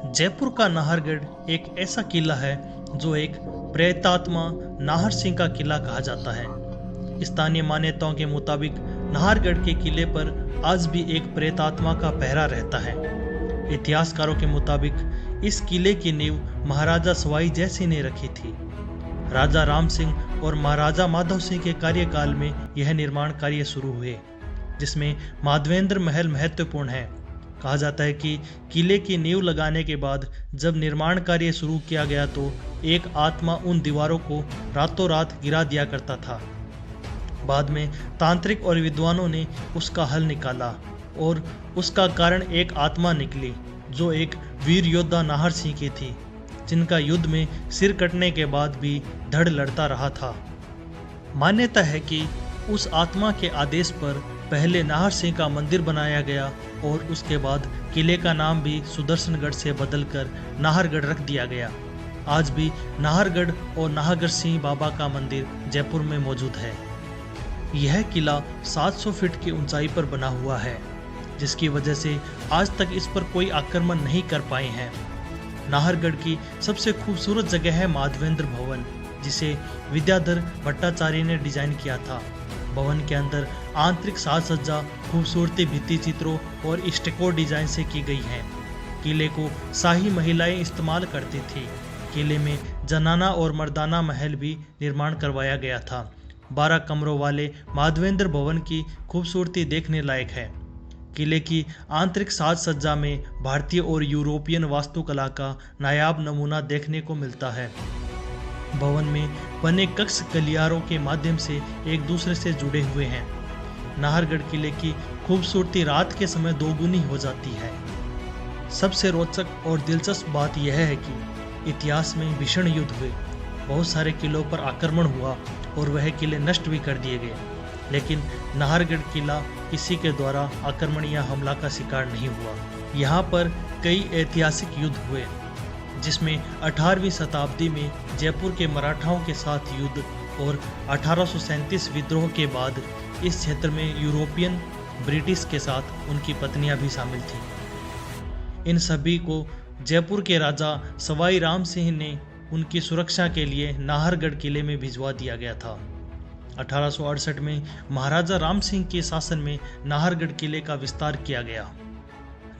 जयपुर का नाहरगढ़ एक ऐसा किला है जो एक प्रेतात्मा नाहर सिंह का किला कहा जाता है। स्थानीय मान्यताओं के मुताबिक नाहरगढ़ के किले पर आज भी एक प्रेतात्मा का पहरा रहता है। इतिहासकारों के मुताबिक इस किले की नींव महाराजा सवाई जय सिंह ने रखी थी। राजा राम सिंह और महाराजा माधव सिंह के कार्यकाल में यह निर्माण कार्य शुरू हुए, जिसमें माधवेंद्र महल महत्वपूर्ण है। कहा जाता है कि किले की नींव लगाने के बाद जब निर्माण कार्य शुरू किया गया तो एक आत्मा उन दीवारों को रातों रात गिरा दिया करता था। बाद में तांत्रिक और विद्वानों ने उसका हल निकाला और उसका कारण एक आत्मा निकली जो एक वीर योद्धा नाहर सिंह की थी, जिनका युद्ध में सिर कटने के बाद भी धड़ लड़ता रहा था। मान्यता है कि उस आत्मा के आदेश पर पहले नाहर सिंह का मंदिर बनाया गया और उसके बाद किले का नाम भी सुदर्शनगढ़ से बदलकर नाहरगढ़ रख दिया गया। आज भी नाहरगढ़ और नाहरगढ़ सिंह बाबा का मंदिर जयपुर में मौजूद है। यह किला 700 फीट की ऊंचाई पर बना हुआ है, जिसकी वजह से आज तक इस पर कोई आक्रमण नहीं कर पाए हैं। नाहरगढ़ की सबसे खूबसूरत जगह है माधवेंद्र भवन, जिसे विद्याधर भट्टाचार्य ने डिजाइन किया था। भवन के अंदर आंतरिक साज सज्जा खूबसूरती भित्ति चित्रों और स्टको डिजाइन से की गई है। किले को शाही महिलाएं इस्तेमाल करती थी। किले में जनाना और मर्दाना महल भी निर्माण करवाया गया था। 12 कमरों वाले माधवेंद्र भवन की खूबसूरती देखने लायक है। किले की आंतरिक साज सज्जा में भारतीय और यूरोपियन वास्तुकला का नायाब नमूना देखने को मिलता है। भवन में बने कक्ष गलियारों के माध्यम से एक दूसरे से जुड़े हुए हैं। नाहरगढ़ किले की खूबसूरती रात के समय दोगुनी हो जाती है। सबसे रोचक और दिलचस्प बात यह है कि इतिहास में भीषण युद्ध हुए, बहुत सारे किलों पर आक्रमण हुआ और वह किले नष्ट भी कर दिए गए, लेकिन नाहरगढ़ किला किसी के द्वारा आक्रमण या हमला का शिकार नहीं हुआ। यहाँ पर कई ऐतिहासिक युद्ध हुए, जिसमें 18वीं शताब्दी में जयपुर के मराठाओं के साथ युद्ध और 1837 विद्रोह के बाद इस क्षेत्र में यूरोपियन ब्रिटिश के साथ उनकी पत्नियां भी शामिल थीं। इन सभी को जयपुर के राजा सवाई राम सिंह ने उनकी सुरक्षा के लिए नाहरगढ़ किले में भिजवा दिया गया था। 1868 में महाराजा राम सिंह के शासन में नाहरगढ़ किले का विस्तार किया गया।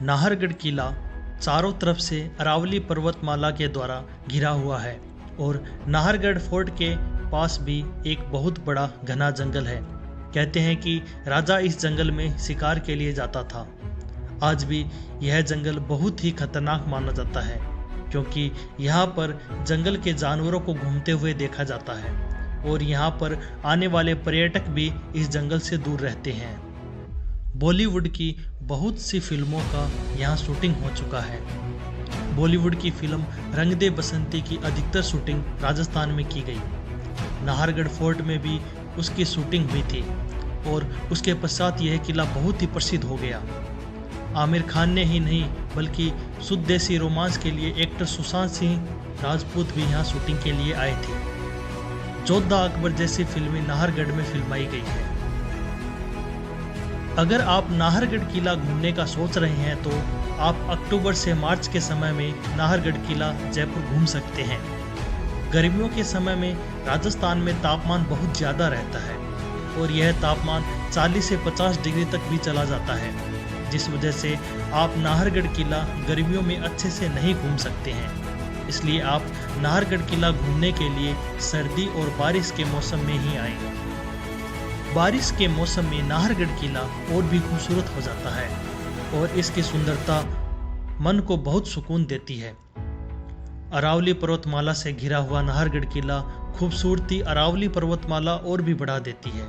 नाहरगढ़ किला चारों तरफ से अरावली पर्वतमाला के द्वारा घिरा हुआ है और नाहरगढ़ फोर्ट के पास भी एक बहुत बड़ा घना जंगल है। कहते हैं कि राजा इस जंगल में शिकार के लिए जाता था। आज भी यह जंगल बहुत ही खतरनाक माना जाता है, क्योंकि यहाँ पर जंगल के जानवरों को घूमते हुए देखा जाता है और यहाँ पर आने वाले पर्यटक भी इस जंगल से दूर रहते हैं। बॉलीवुड की बहुत सी फिल्मों का यहाँ शूटिंग हो चुका है। बॉलीवुड की फिल्म रंग दे बसंती की अधिकतर शूटिंग राजस्थान में की गई। नाहरगढ़ फोर्ट में भी उसकी शूटिंग हुई थी और उसके पश्चात यह किला बहुत ही प्रसिद्ध हो गया। आमिर खान ने ही नहीं बल्कि शुद्ध देसी रोमांस के लिए एक्टर सुशांत सिंह राजपूत भी यहाँ शूटिंग के लिए आए थे। जोधा अकबर जैसी फिल्में नाहरगढ़ में फिल्माई गई है। अगर आप नाहरगढ़ किला घूमने का सोच रहे हैं तो आप अक्टूबर से मार्च के समय में नाहरगढ़ किला जयपुर घूम सकते हैं। गर्मियों के समय में राजस्थान में तापमान बहुत ज़्यादा रहता है और यह तापमान 40 से 50 डिग्री तक भी चला जाता है, जिस वजह से आप नाहरगढ़ किला गर्मियों में अच्छे से नहीं घूम सकते हैं। इसलिए आप नाहरगढ़ किला घूमने के लिए सर्दी और बारिश के मौसम में ही आएं। बारिश के मौसम में नाहरगढ़ किला और भी खूबसूरत हो जाता है और इसकी सुंदरता मन को बहुत सुकून देती है। अरावली पर्वतमाला से घिरा हुआ नाहरगढ़ किला खूबसूरती अरावली पर्वतमाला और भी बढ़ा देती है।